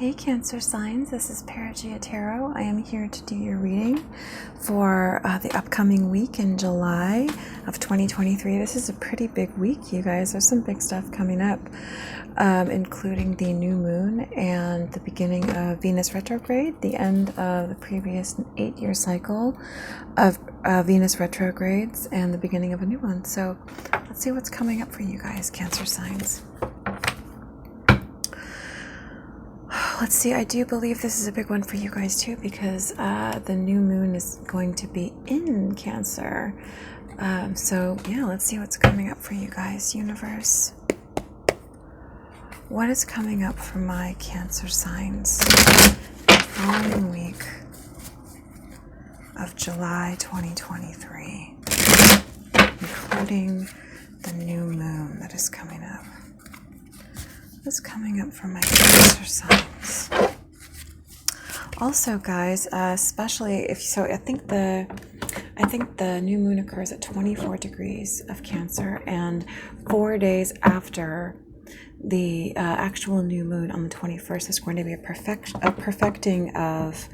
Hey Cancer signs, this is Perigaea Tarot. I am here to do your reading for the upcoming week in July of 2023. This is a pretty big week, you guys. There's some big stuff coming up, including the new moon and the beginning of Venus retrograde, the end of the previous 8-year cycle of Venus retrogrades, and the beginning of a new one. So let's see what's coming up for you guys, Cancer signs. Let's see, I do believe this is a big one for you guys too, because the new moon is going to be in Cancer. So yeah, let's see what's coming up for you guys, universe. What is coming up for my Cancer signs the following week of July 2023, including the new moon that is coming up? What's coming up for my Cancer signs? Also, guys, especially if so, I think the new moon occurs at 24 degrees of Cancer, and 4 days after the actual new moon on the 21st is going to be a perfecting of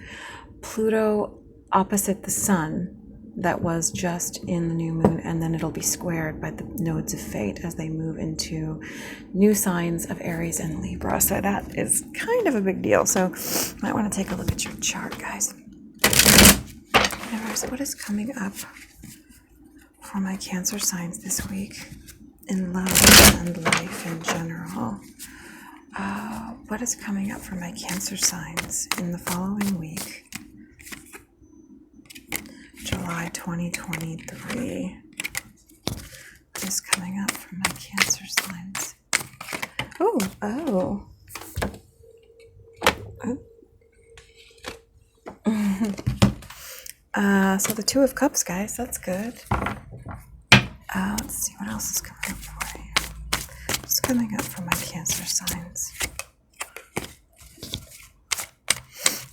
Pluto opposite the Sun that was just in the new moon, and then it'll be squared by the nodes of fate as they move into new signs of Aries and Libra. So that is kind of a big deal. So you might want to take a look at your chart, guys. Universe, what is coming up for my Cancer signs this week in love and life in general? What is coming up for my Cancer signs in the following week, July 2023. What is coming up for my Cancer signs? Oh. So the Two of Cups, guys, that's good. Let's see what else is coming up for you. What's coming up for my Cancer signs?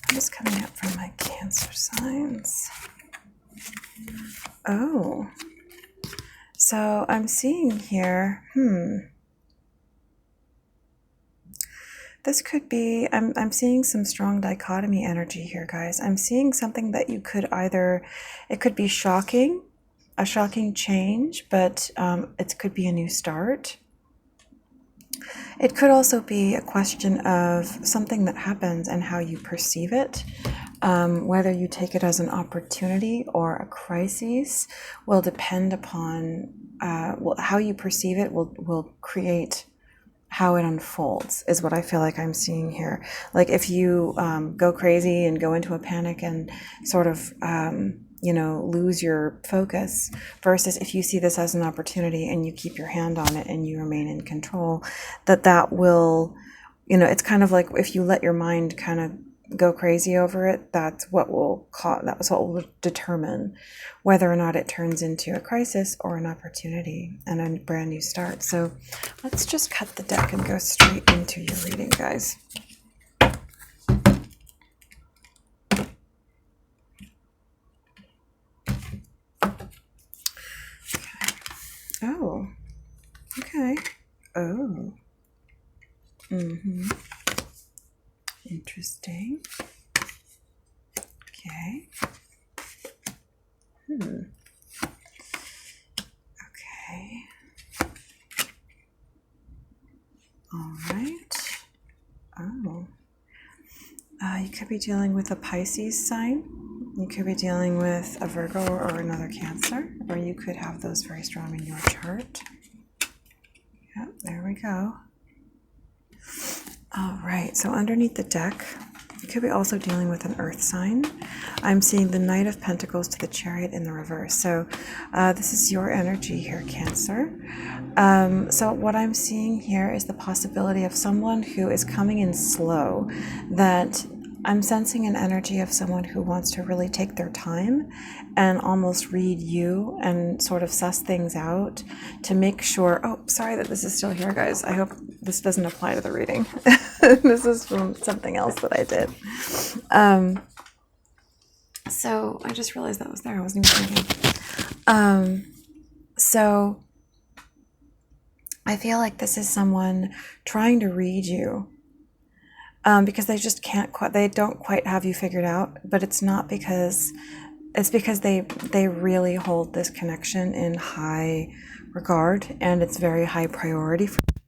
What is coming up for my Cancer signs? Oh, so I'm seeing here, this could be, I'm seeing some strong dichotomy energy here, guys. I'm seeing something that you could either, it could be shocking, a shocking change, but it could be a new start. It could also be a question of something that happens and how you perceive it. Whether you take it as an opportunity or a crisis will depend upon how you perceive it will create how it unfolds, is what I feel like I'm seeing here. Like if you go crazy and go into a panic and sort of lose your focus, versus if you see this as an opportunity and you keep your hand on it and you remain in control, that will, it's kind of like if you let your mind kind of go crazy over it, that's what will determine whether or not it turns into a crisis or an opportunity and a brand new start. So let's just cut the deck and go straight into your reading, guys. Oh, okay. Oh. Interesting. Okay. Okay. All right. Oh. You could be dealing with a Pisces sign. You could be dealing with a Virgo or another Cancer, or you could have those very strong in your chart. Yep, there we go. All right, so underneath the deck, you could be also dealing with an earth sign. I'm seeing the Knight of Pentacles to the Chariot in the reverse. So this is your energy here, Cancer. So what I'm seeing here is the possibility of someone who is coming in slow, that I'm sensing an energy of someone who wants to really take their time and almost read you and sort of suss things out to make sure. Oh, sorry that this is still here, guys. I hope this doesn't apply to the reading. This is from something else that I did. So I just realized that was there. I wasn't even thinking. So I feel like this is someone trying to read you because they just can't quite, they don't quite have you figured out. But it's not because, it's because they really hold this connection in high regard, and it's very high priority for them.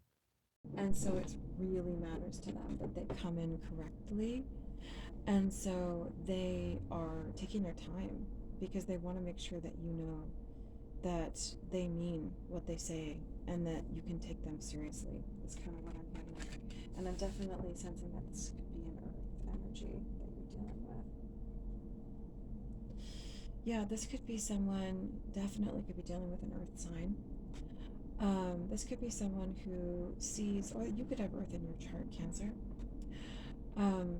And so it really matters to them that they come in correctly. And so they are taking their time because they want to make sure that you know that they mean what they say and that you can take them seriously. That's kind of what I'm getting. And I'm definitely sensing that this could be an earth energy that you're dealing with. Yeah, this could be someone, definitely could be dealing with an earth sign. This could be someone who sees, or you could have earth in your chart, Cancer. Um,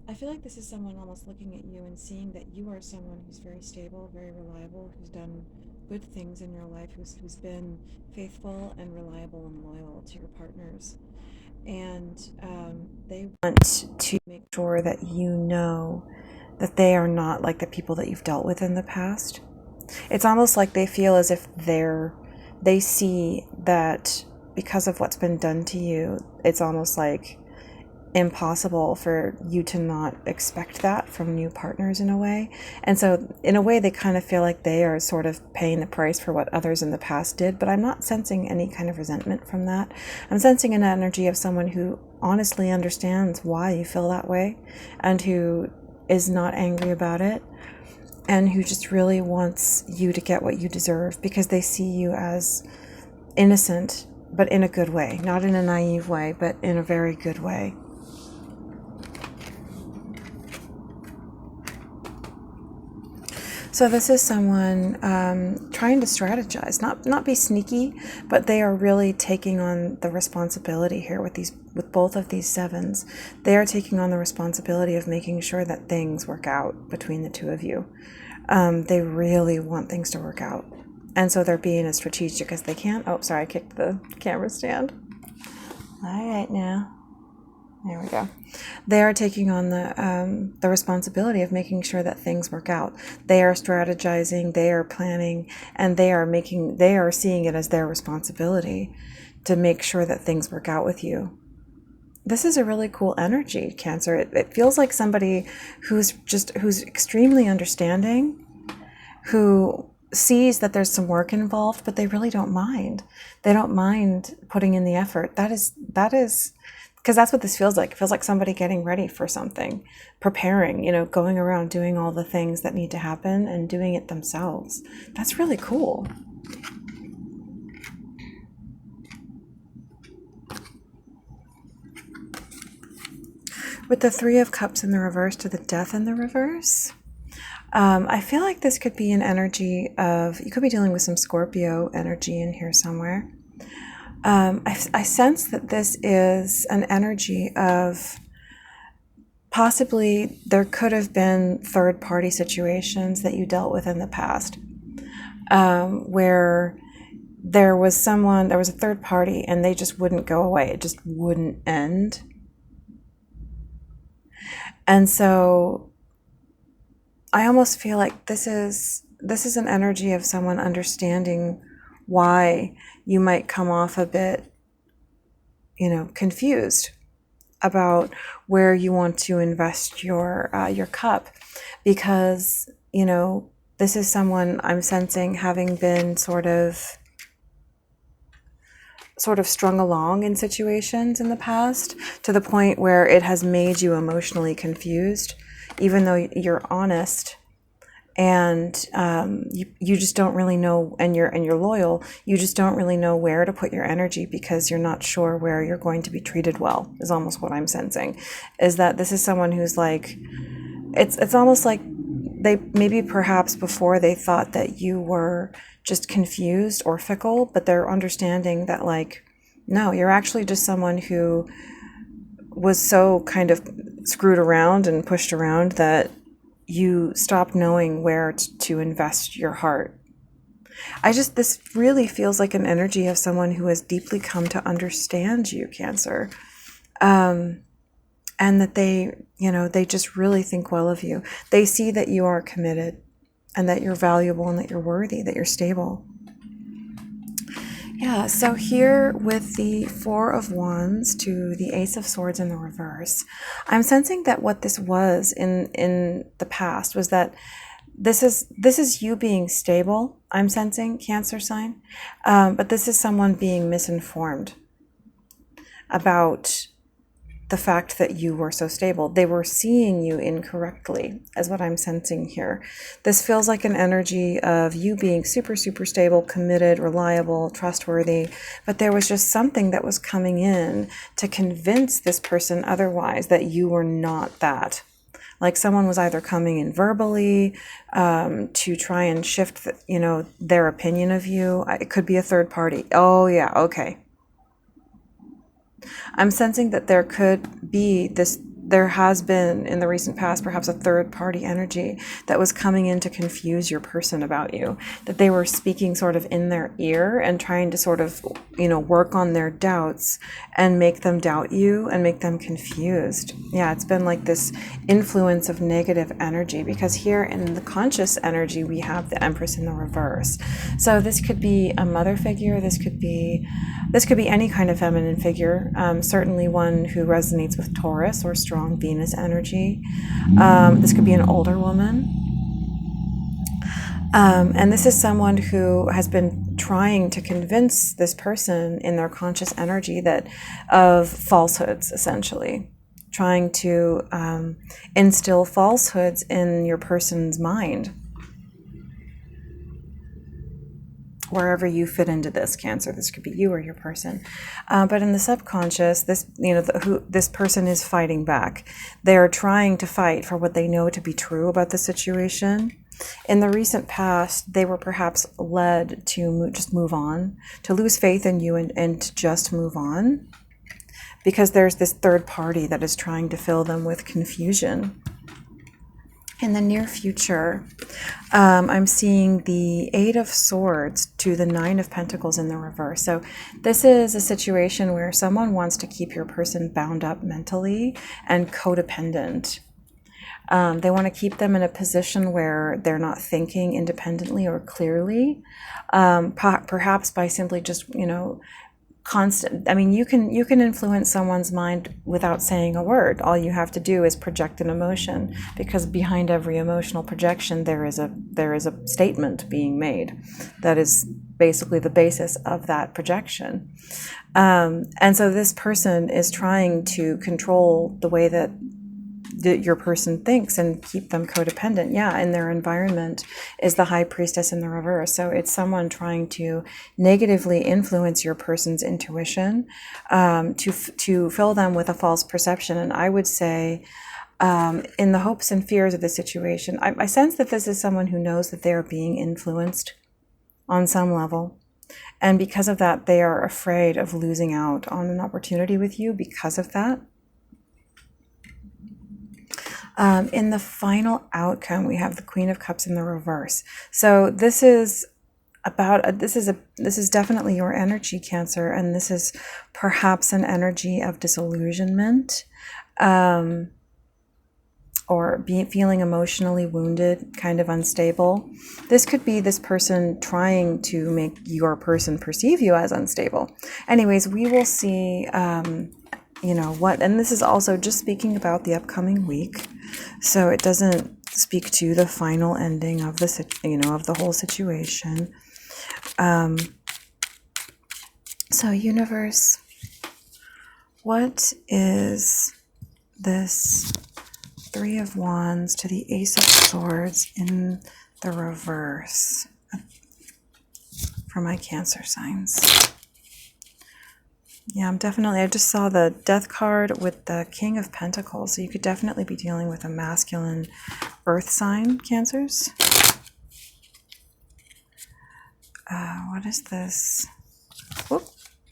I feel like this is someone almost looking at you and seeing that you are someone who's very stable, very reliable, who's done good things in your life, who's been faithful and reliable and loyal to your partners. And they want to make sure that you know that they are not like the people that you've dealt with in the past. It's almost like they feel as if they see that because of what's been done to you, it's almost like impossible for you to not expect that from new partners in a way. And so in a way they kind of feel like they are sort of paying the price for what others in the past did, but I'm not sensing any kind of resentment from that. I'm sensing an energy of someone who honestly understands why you feel that way and who is not angry about it and who just really wants you to get what you deserve because they see you as innocent, but in a good way, not in a naive way, but in a very good way. So this is someone trying to strategize, not be sneaky, but they are really taking on the responsibility here with both of these sevens. They are taking on the responsibility of making sure that things work out between the two of you. They really want things to work out, and so they're being as strategic as they can. Oh, sorry, I kicked the camera stand. All right, now. There we go. They are taking on the responsibility of making sure that things work out. They are strategizing, they are planning, and they are seeing it as their responsibility to make sure that things work out with you. This is a really cool energy, Cancer. It feels like somebody who's extremely understanding, who sees that there's some work involved, but they really don't mind. They don't mind putting in the effort. That is because that's what this feels like. It feels like somebody getting ready for something, preparing, going around doing all the things that need to happen and doing it themselves. That's really cool. With the Three of Cups in the reverse to the Death in the reverse, I feel like this could be an energy of, you could be dealing with some Scorpio energy in here somewhere. I sense that this is an energy of possibly there could have been third-party situations that you dealt with in the past, where there was a third party and they just wouldn't go away. It just wouldn't end. And so I almost feel like this is an energy of someone understanding why you might come off a bit, confused about where you want to invest your cup, because this is someone I'm sensing having been sort of strung along in situations in the past to the point where it has made you emotionally confused, even though you're honest and you just don't really know, and you're loyal. You just don't really know where to put your energy because you're not sure where you're going to be treated well, is almost what I'm sensing. Is that this is someone who's like, it's almost like they maybe perhaps before they thought that you were just confused or fickle, but they're understanding that no, you're actually just someone who was so kind of screwed around and pushed around that you stop knowing where to invest your heart. This really feels like an energy of someone who has deeply come to understand you, Cancer. And that they just really think well of you. They see that you are committed and that you're valuable and that you're worthy, that you're stable. Yeah, so here with the Four of Wands to the Ace of Swords in the reverse, I'm sensing that what this was in the past was that this is you being stable. I'm sensing, Cancer sign, but this is someone being misinformed about the fact that you were so stable. They were seeing you incorrectly, is what I'm sensing here. This feels like an energy of you being super, super stable, committed, reliable, trustworthy, but there was just something that was coming in to convince this person otherwise that you were not that. Like someone was either coming in verbally to try and shift, their opinion of you. It could be a third party. Oh yeah, okay. I'm sensing that there could be there has been in the recent past perhaps a third party energy that was coming in to confuse your person about you, that they were speaking sort of in their ear and trying to sort of, work on their doubts and make them doubt you and make them confused. Yeah, it's been like this influence of negative energy, because here in the conscious energy we have the Empress in the reverse. So this could be a mother figure, this could be any kind of feminine figure, certainly one who resonates with Taurus or strong Venus energy. This could be an older woman. And this is someone who has been trying to convince this person in their conscious energy of falsehoods, essentially. Trying to instill falsehoods in your person's mind. Wherever you fit into this, Cancer, this could be you or your person, but in the subconscious, this person is fighting back. They are trying to fight for what they know to be true about the situation. In the recent past, they were perhaps led to just move on, to lose faith in you and to just move on, because there's this third party that is trying to fill them with confusion. In the near future, I'm seeing the Eight of Swords to the Nine of Pentacles in the reverse. So this is a situation where someone wants to keep your person bound up mentally and codependent. They want to keep them in a position where they're not thinking independently or clearly, perhaps by simply just, you can influence someone's mind without saying a word. All you have to do is project an emotion, because behind every emotional projection there is a statement being made that is basically the basis of that projection. And so this person is trying to control the way that your person thinks and keep them codependent. Yeah, and their environment is the High Priestess in the reverse. So it's someone trying to negatively influence your person's intuition, to fill them with a false perception. And I would say, in the hopes and fears of the situation, I sense that this is someone who knows that they are being influenced on some level. And because of that, they are afraid of losing out on an opportunity with you because of that. In the final outcome, we have the Queen of Cups in the reverse. So this is definitely your energy, Cancer, and this is perhaps an energy of disillusionment, or feeling emotionally wounded, kind of unstable. This could be this person trying to make your person perceive you as unstable. Anyways, we will see. And this is also just speaking about the upcoming week, so it doesn't speak to the final ending of of the whole situation. So universe, what is this Three of Wands to the Ace of Swords in the reverse for my Cancer signs? Yeah, I just saw the Death card with the King of Pentacles. So you could definitely be dealing with a masculine earth sign, Cancers. What is this? Whoop.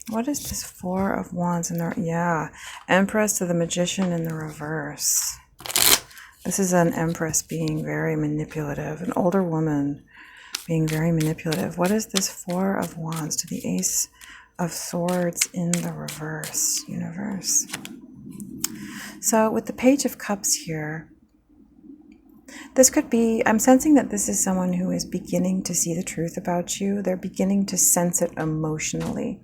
What is this Four of Wands in the... Yeah, Empress to the Magician in the reverse. This is an Empress being very manipulative. An older woman being very manipulative. What is this Four of Wands to the Ace of Swords in the reverse, universe? So with the Page of Cups here, This could be, I'm sensing that this is someone who is beginning to see the truth about you. They're beginning to sense it emotionally.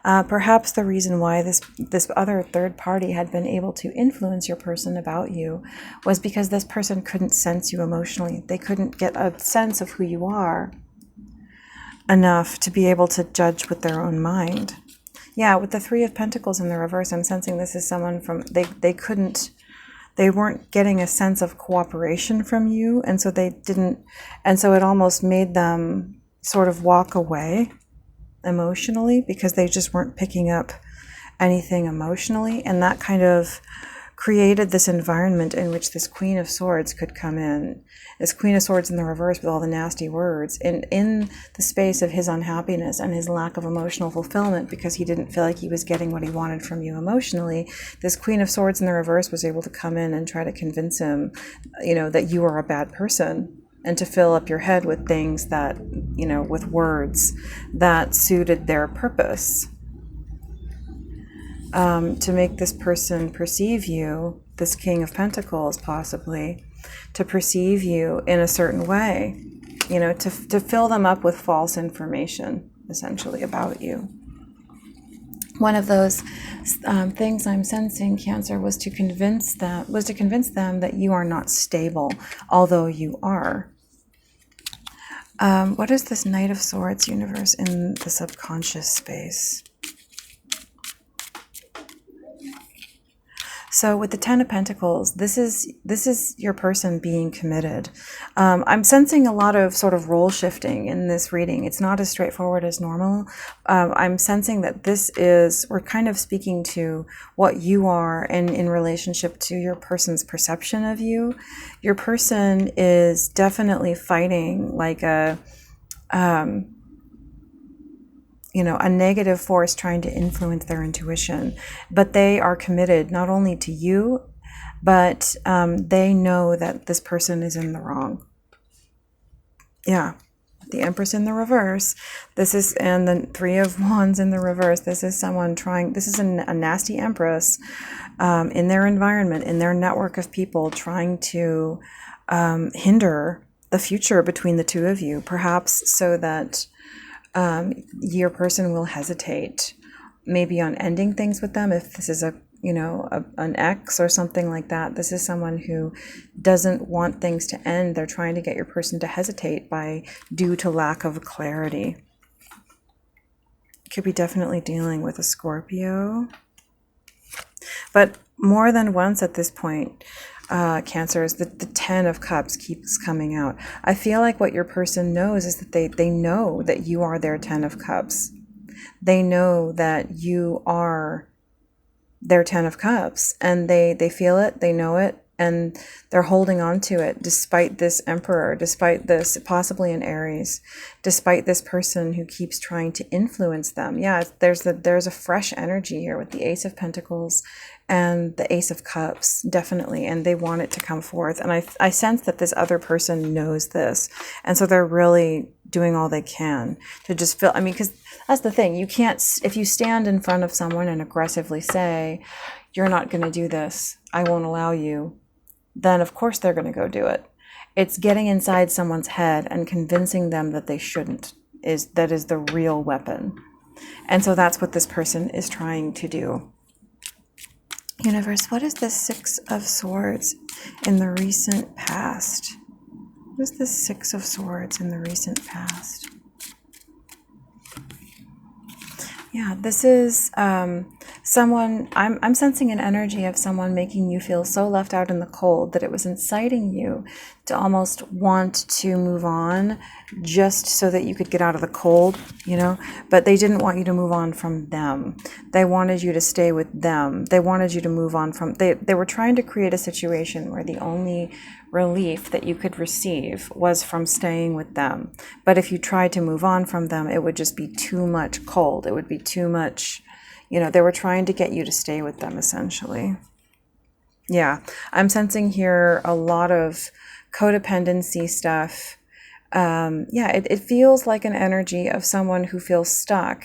Perhaps the reason why this other third party had been able to influence your person about you was because this person couldn't sense you emotionally. They couldn't get a sense of who you are enough to be able to judge with their own mind. Yeah, with the Three of Pentacles in the reverse, I'm sensing this is someone from, they weren't getting a sense of cooperation from you, and so it almost made them sort of walk away emotionally because they just weren't picking up anything emotionally, and that kind of created this environment in which this Queen of Swords could come in. This Queen of Swords in the reverse with all the nasty words. And in the space of his unhappiness and his lack of emotional fulfillment because he didn't feel like he was getting what he wanted from you emotionally, this Queen of Swords in the reverse was able to come in and try to convince him, that you are a bad person, and to fill up your head with things that, with words that suited their purpose. To make this person perceive you, this King of Pentacles possibly, to perceive you in a certain way, to fill them up with false information, essentially, about you. One of those things I'm sensing, Cancer, was to convince them that you are not stable, although you are. What is this Knight of Swords universe in the subconscious space? So with the Ten of Pentacles, this is your person being committed. I'm sensing a lot of sort of role shifting in this reading. It's not as straightforward as normal. I'm sensing that we're kind of speaking to what you are and in relationship to your person's perception of you. Your person is definitely fighting like a negative force trying to influence their intuition. But they are committed not only to you, but they know that this person is in the wrong. Yeah. The Empress in the reverse. And the Three of Wands in the reverse. This is a nasty Empress in their environment, in their network of people, trying to hinder the future between the two of you, perhaps so that your person will hesitate maybe on ending things with them. If this is an ex or something like that, this is someone who doesn't want things to end. They're trying to get your person to hesitate due to lack of clarity. Could be definitely dealing with a Scorpio. But more than once at this point, Cancer, is that the Ten of Cups keeps coming out. I feel like what your person knows is that they know that you are their Ten of Cups. They know that you are their Ten of Cups, and they feel it, they know it, and they're holding on to it despite this Emperor, despite this, possibly an Aries, despite this person who keeps trying to influence them. Yeah, there's a fresh energy here with the Ace of Pentacles and the Ace of Cups, definitely, and they want it to come forth. And I sense that this other person knows this, and so they're really doing all they can to just feel, because that's the thing, you can't, if you stand in front of someone and aggressively say, you're not going to do this, I won't allow you, then of course they're going to go do it. It's getting inside someone's head and convincing them that they shouldn't, that is the real weapon. And so that's what this person is trying to do. Universe, what is the Six of Swords in the recent past? What is the Six of Swords in the recent past? Yeah, this is someone, I'm sensing an energy of someone making you feel so left out in the cold that it was inciting you to almost want to move on just so that you could get out of the cold, but they didn't want you to move on from them. They wanted you to stay with them. They wanted you to move on from, they were trying to create a situation where the only relief that you could receive was from staying with them. But if you tried to move on from them, it would just be too much cold. It would be too much, they were trying to get you to stay with them, essentially. Yeah, I'm sensing here a lot of codependency stuff. It feels like an energy of someone who feels stuck.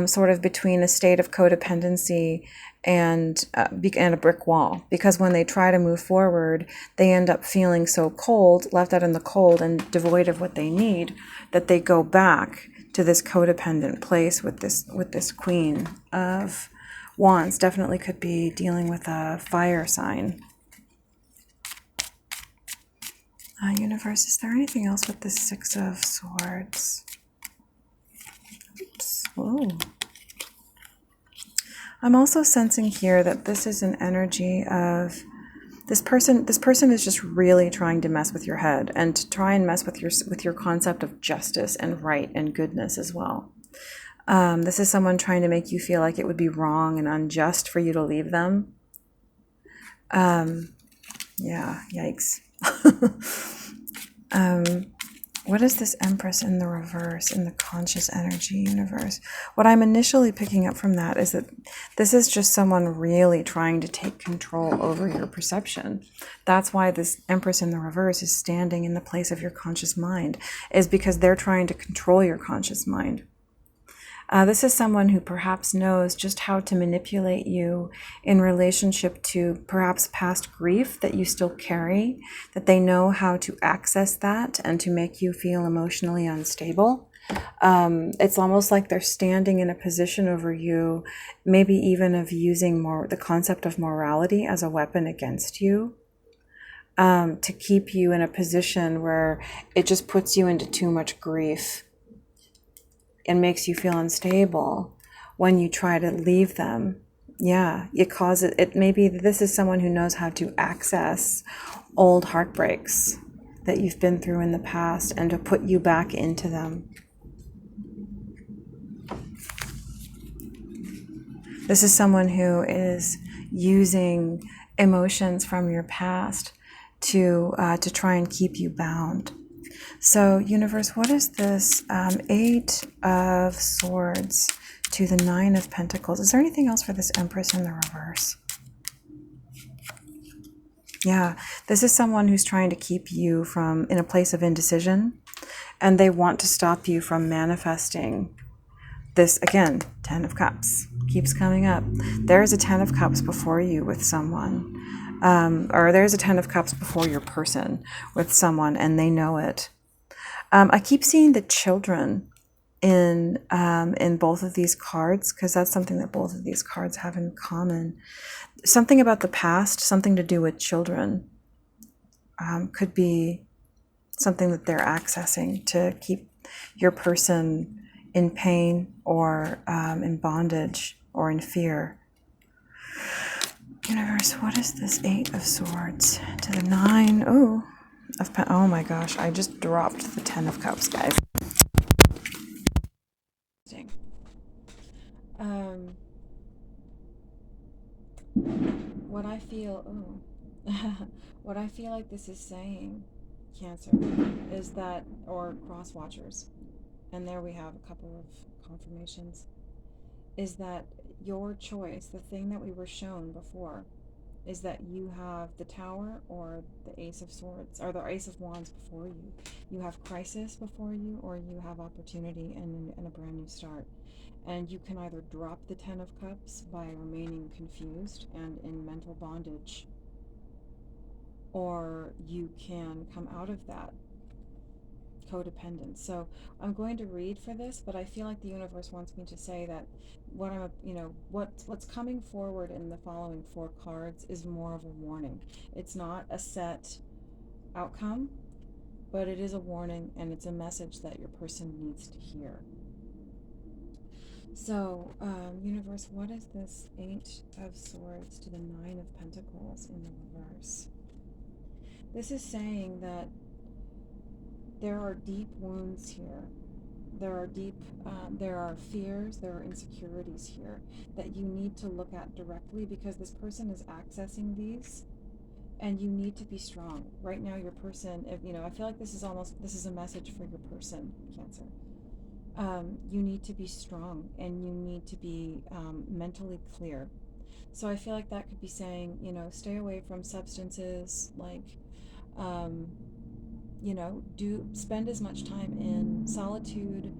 sort of between a state of codependency and a brick wall, because when they try to move forward, they end up feeling so cold, left out in the cold and devoid of what they need, that they go back to this codependent place with this Queen of Wands. Definitely could be dealing with a fire sign. Universe, is there anything else with the Six of Swords? Oops. Whoa. I'm also sensing here that this is an energy of this person is just really trying to mess with your head and to try and mess with your concept of justice and right and goodness as well. This is someone trying to make you feel like it would be wrong and unjust for you to leave them. Yeah, yikes. What is this Empress in the reverse in the conscious energy universe? What I'm initially picking up from that is that this is just someone really trying to take control over your perception. That's why this Empress in the reverse is standing in the place of your conscious mind, is because they're trying to control your conscious mind. This is someone who perhaps knows just how to manipulate you in relationship to perhaps past grief that you still carry, that they know how to access that and to make you feel emotionally unstable. It's almost like they're standing in a position over you, maybe even of using the concept of morality as a weapon against you. To keep you in a position where it just puts you into too much grief and makes you feel unstable when you try to leave them. Yeah, maybe this is someone who knows how to access old heartbreaks that you've been through in the past and to put you back into them. This is someone who is using emotions from your past to try and keep you bound. So, universe, what is this Eight of Swords to the Nine of Pentacles? Is there anything else for this Empress in the reverse? Yeah, this is someone who's trying to keep you in a place of indecision, and they want to stop you from manifesting this. Again, Ten of Cups keeps coming up. There's a Ten of Cups before you with someone, or there's a Ten of Cups before your person with someone, and they know it. I keep seeing the children in both of these cards, because that's something that both of these cards have in common. Something about the past, something to do with children, could be something that they're accessing to keep your person in pain or in bondage or in fear. Universe, what is this Eight of Swords to the Nine? Oh my gosh, I just dropped the Ten of Cups, guys. What I feel, what I feel like this is saying, Cancer, is that, or cross watchers, and there we have a couple of confirmations, is that your choice, the thing that we were shown before, is that you have the Tower or the Ace of Swords, or the Ace of Wands before you. You have crisis before you, or you have opportunity and a brand new start. And you can either drop the Ten of Cups by remaining confused and in mental bondage, or you can come out of that codependence. So I'm going to read for this, but I feel like the universe wants me to say that what's coming forward in the following four cards is more of a warning. It's not a set outcome, but it is a warning, and it's a message that your person needs to hear. So, universe, what is this Eight of Swords to the Nine of Pentacles in the reverse? This is saying that there are deep wounds here. There are fears, there are insecurities here that you need to look at directly, because this person is accessing these, and you need to be strong. Right now, your person, I feel like this is a message for your person, Cancer. You need to be strong, and you need to be mentally clear. So I feel like that could be saying, stay away from substances, like, do spend as much time in solitude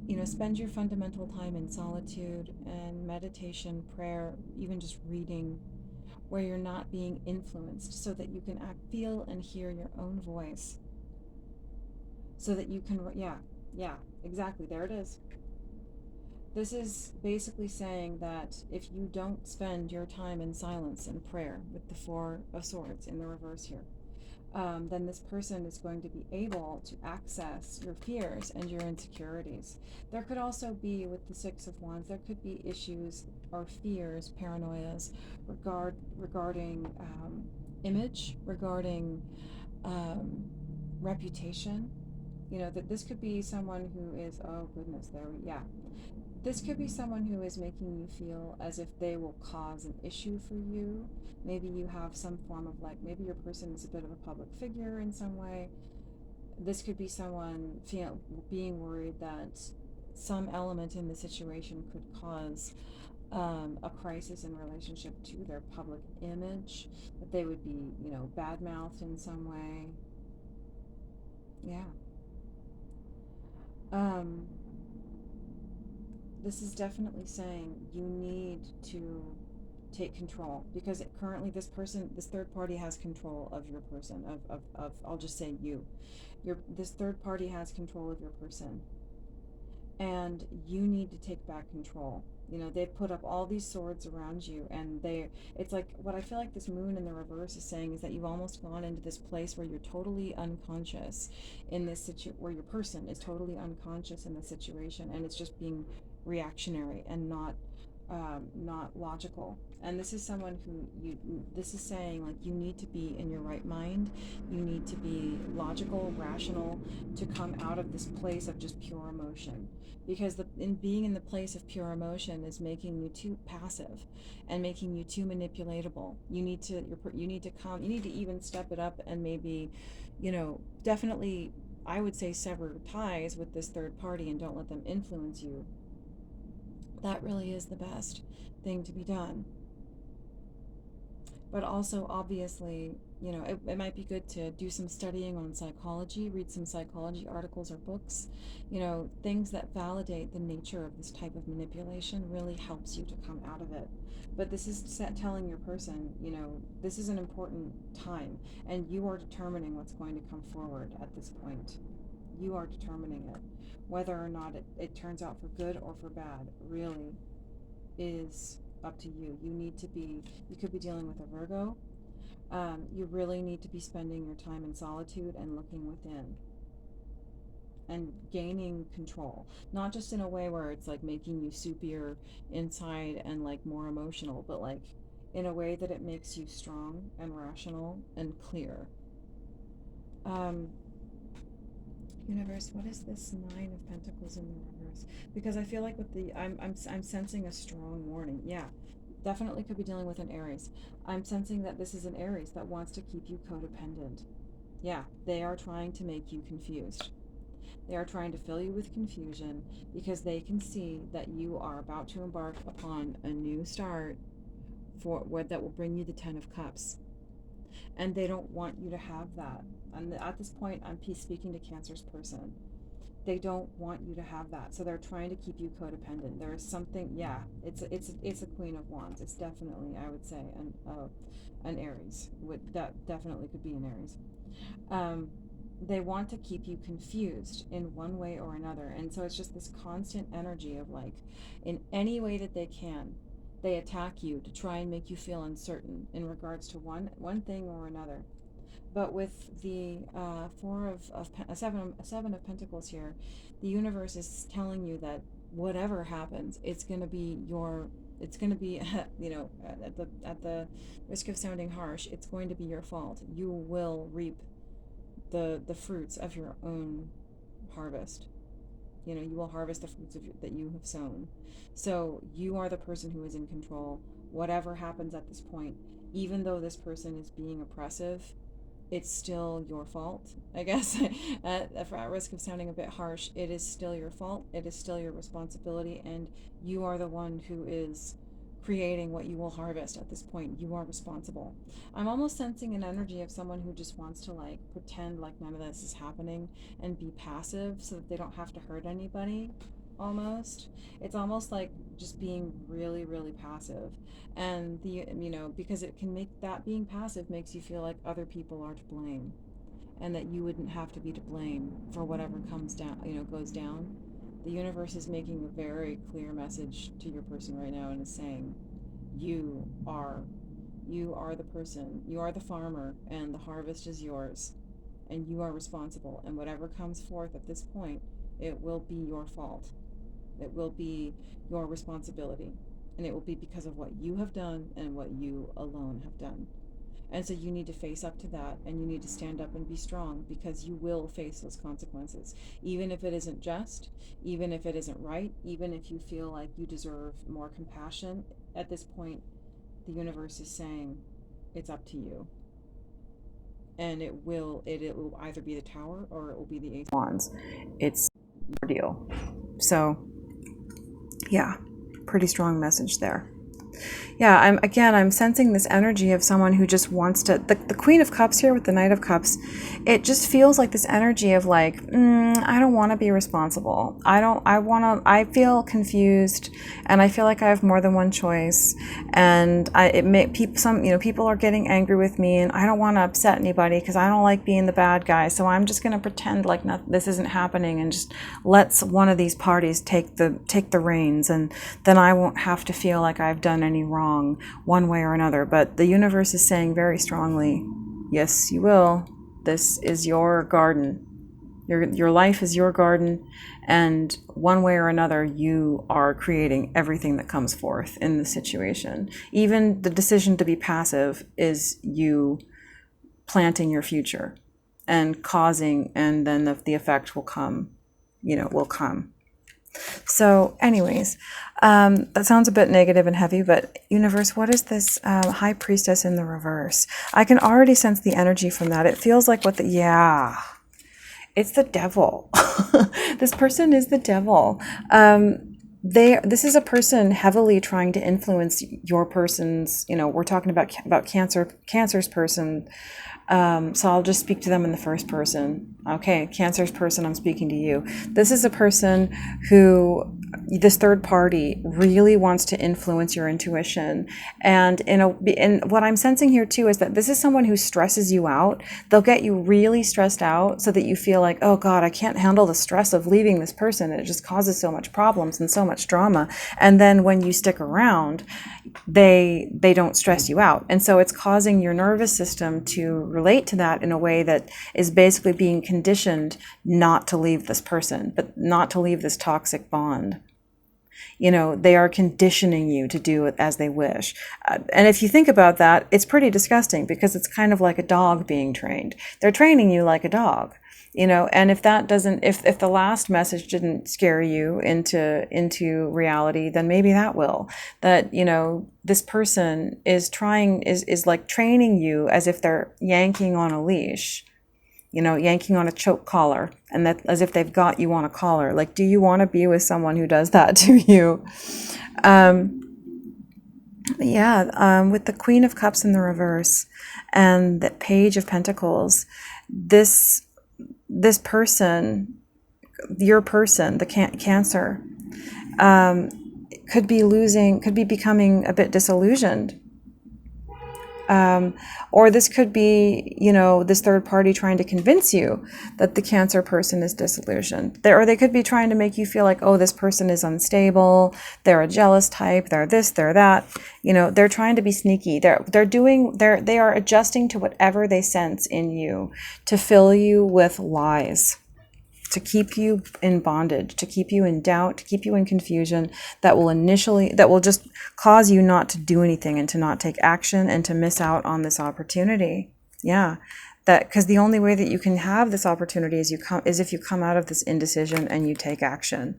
You know, spend your fundamental time in solitude and meditation, prayer, even just reading, where you're not being influenced, so that you can feel and hear your own voice, so that you can, yeah, exactly, there it is. This is basically saying that if you don't spend your time in silence and prayer, with the Four of Swords in the reverse here, then this person is going to be able to access your fears and your insecurities. There could also be, with the Six of Wands, there could be issues or fears, paranoias regarding image, regarding reputation. You know, that this could be someone who is, oh goodness, yeah. This could be someone who is making you feel as if they will cause an issue for you. Maybe you have some form of, like, maybe your person is a bit of a public figure in some way. This could be someone being worried that some element in the situation could cause a crisis in relationship to their public image, that they would be, you know, bad-mouthed in some way. Yeah. Um, this is definitely saying you need to take control, because currently this person, this third party, has control of your person, of I'll just say you. This third party has control of your person, and you need to take back control. You know, they've put up all these swords around you, and it's like, what I feel like this moon in the reverse is saying is that you've almost gone into this place where you're totally unconscious in this where your person is totally unconscious in the situation, and it's just being reactionary and not logical. And this is someone who this is saying, like, you need to be in your right mind. You need to be logical, rational, to come out of this place of just pure emotion, because in being in the place of pure emotion is making you too passive and making you too manipulatable. You need to even step it up, and maybe, you know, definitely, I would say, sever ties with this third party and don't let them influence you. That really is the best thing to be done. But also, obviously, you know, it might be good to do some studying on psychology, read some psychology articles or books. You know, things that validate the nature of this type of manipulation really helps you to come out of it. But this is telling your person, you know, this is an important time, and you are determining what's going to come forward at this point. You are determining it. Whether or not it turns out for good or for bad really is up to you. You could be dealing with a Virgo. You really need to be spending your time in solitude and looking within and gaining control. Not just in a way where it's like making you soupier inside and like more emotional, but like in a way that it makes you strong and rational and clear. Um, Universe, what is this Nine of Pentacles in the reverse? Because I feel like with I'm sensing a strong warning. Yeah, definitely could be dealing with an Aries. I'm sensing that this is an Aries that wants to keep you codependent. Yeah, they are trying to make you confused. They are trying to fill you with confusion because they can see that you are about to embark upon a new start that will bring you the Ten of Cups. And they don't want you to have that. And at this point, I'm speaking to Cancer's person. They don't want you to have that, so they're trying to keep you codependent. There is something, yeah. It's a Queen of Wands. It's definitely, I would say, an Aries. That definitely could be an Aries. They want to keep you confused in one way or another, and so it's just this constant energy of, like, in any way that they can, they attack you to try and make you feel uncertain in regards to one thing or another. But with the seven of Pentacles here, the universe is telling you that whatever happens, it's going to be you know, at the risk of sounding harsh, it's going to be your fault. You will reap the fruits of your own harvest. You know, you will harvest the fruits that you have sown. So you are the person who is in control. Whatever happens at this point, even though this person is being oppressive, it's still your fault, I guess. At risk of sounding a bit harsh, it is still your fault. It is still your responsibility, and you are the one who is creating what you will harvest at this point. You are responsible. I'm almost sensing an energy of someone who just wants to, like, pretend like none of this is happening and be passive so that they don't have to hurt anybody almost. It's almost like just being really, really passive. And because it can make that being passive makes you feel like other people are to blame and that you wouldn't have to be to blame for whatever comes down, goes down. The universe is making a very clear message to your person right now and is saying, you are you are the person, you are the farmer, and the harvest is yours, and you are responsible. And whatever comes forth at this point, it will be your fault. It will be your responsibility. And it will be because of what you have done and what you alone have done. And so you need to face up to that, and you need to stand up and be strong, because you will face those consequences. Even if it isn't just, even if it isn't right, even if you feel like you deserve more compassion, at this point, the universe is saying it's up to you. And it will either be the Tower or it will be the Ace of Wands. It's your deal. So, yeah, pretty strong message there. Yeah, I'm sensing this energy of someone who just wants to, the Queen of Cups here with the Knight of Cups, it just feels like this energy of like, I don't want to be responsible. I feel confused, and I feel like I have more than one choice, and people are getting angry with me, and I don't want to upset anybody because I don't like being the bad guy, so I'm just going to pretend like this isn't happening and just lets one of these parties take the reins, and then I won't have to feel like I've done any wrong one way or another. But the universe is saying very strongly, yes, you will. This is your garden. Your life is your garden, and one way or another, you are creating everything that comes forth in the situation. Even the decision to be passive is you planting your future and causing, and then the effect will come, will come. So, anyways, that sounds a bit negative and heavy, but universe, what is this High Priestess in the reverse? I can already sense the energy from that. It feels like it's the devil. This person is the devil. This is a person heavily trying to influence your person's, we're talking about Cancer's person. So I'll just speak to them in the first person. Okay, Cancer's person, I'm speaking to you. This is a person who, this third party, really wants to influence your intuition. And what I'm sensing here too is that this is someone who stresses you out. They'll get you really stressed out so that you feel like, oh God, I can't handle the stress of leaving this person. It just causes so much problems and so much drama. And then when you stick around, they don't stress you out. And so it's causing your nervous system to relate to that in a way that is basically being conditioned not to leave this person, but not to leave this toxic bond. They are conditioning you to do it as they wish. And if you think about that, it's pretty disgusting, because it's kind of like a dog being trained. They're training you like a dog. And if that doesn't, if the last message didn't scare you into reality, then maybe that will. That, this person is like training you as if they're yanking on a leash, yanking on a choke collar, and that as if they've got you on a collar. Like, do you want to be with someone who does that to you? With the Queen of Cups in the reverse and the Page of Pentacles, this person, your person, the Cancer, could be becoming a bit disillusioned. Or this could be, this third party trying to convince you that the Cancer person is disillusioned. Or they could be trying to make you feel like, oh, this person is unstable, they're a jealous type, they're this, they're that. They're trying to be sneaky. They are adjusting to whatever they sense in you to fill you with lies, to keep you in bondage, to keep you in doubt, to keep you in confusion, that will just cause you not to do anything and to not take action and to miss out on this opportunity. Yeah. Because the only way that you can have this opportunity is if you come out of this indecision and you take action.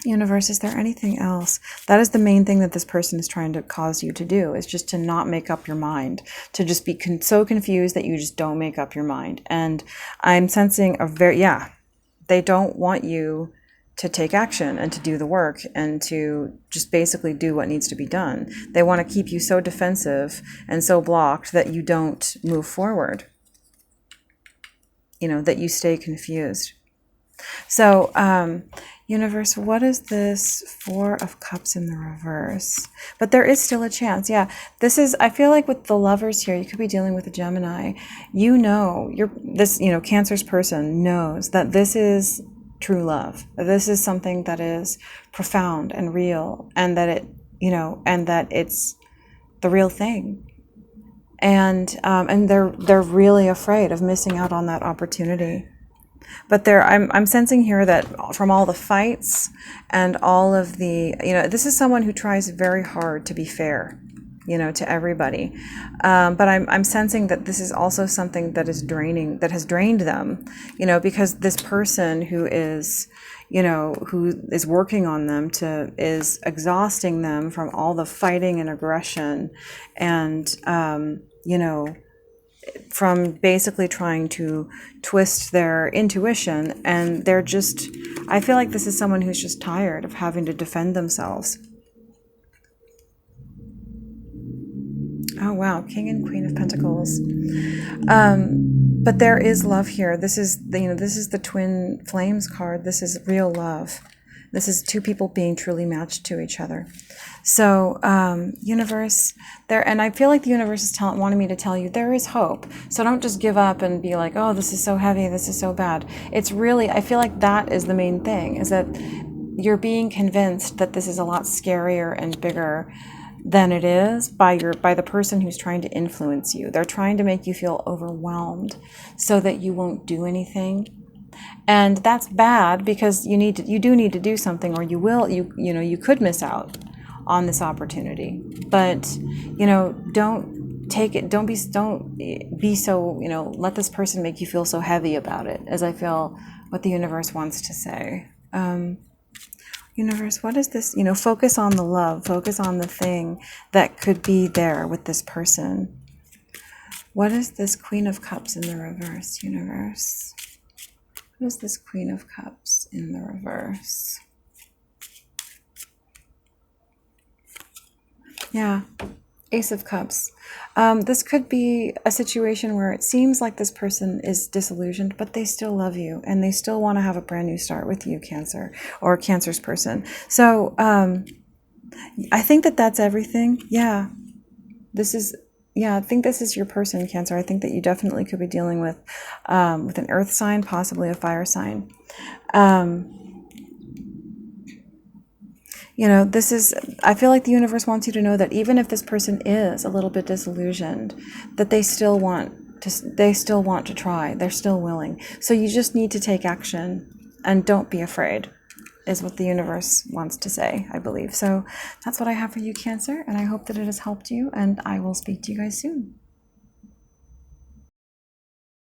Universe, is there anything else? That is the main thing that this person is trying to cause you to do, is just to not make up your mind, to just be so confused that you just don't make up your mind. And I'm sensing they don't want you to take action and to do the work and to just basically do what needs to be done. They want to keep you so defensive and so blocked that you don't move forward, that you stay confused. So, universe, what is this Four of Cups in the reverse? But there is still a chance. Yeah, this is, I feel like with the lovers here, you could be dealing with a Gemini. You know, Cancer's person knows that this is true love. This is something that is profound and real, and that and that it's the real thing. And they're really afraid of missing out on that opportunity. But I'm sensing here that from all the fights and all of the, this is someone who tries very hard to be fair, to everybody. But I'm sensing that this is also something that is draining, that has drained them, because this person who is, who is working on them is exhausting them from all the fighting and aggression and, from basically trying to twist their intuition, and I feel like this is someone who's just tired of having to defend themselves. Oh wow, King and Queen of Pentacles. But there is love here. This is the twin flames card. This is real love. This is two people being truly matched to each other. So, universe, and I feel like the universe is wanting me to tell you there is hope. So don't just give up and be like, oh, this is so heavy, this is so bad. It's really, I feel like that is the main thing, is that you're being convinced that this is a lot scarier and bigger than it is by the person who's trying to influence you. They're trying to make you feel overwhelmed so that you won't do anything. And that's bad, because you do need to do something, or you could miss out on this opportunity. But don't take it, don't be so, let this person make you feel so heavy about it, as I feel what the universe wants to say. Universe, what is this? Focus on the love, focus on the thing that could be there with this person. What is this Queen of Cups in the reverse, universe? What is this Queen of Cups in the reverse? Yeah, Ace of Cups. This could be a situation where it seems like this person is disillusioned, but they still love you and they still want to have a brand new start with you, Cancer, or Cancer's person. So I think that's everything. Yeah, I think this is your person, Cancer. I think that you definitely could be dealing with an earth sign, possibly a fire sign. I feel like the universe wants you to know that even if this person is a little bit disillusioned, that they still want to try. They're still willing. So you just need to take action and don't be afraid, is what the universe wants to say, I believe. So that's what I have for you, Cancer, and I hope that it has helped you, and I will speak to you guys soon.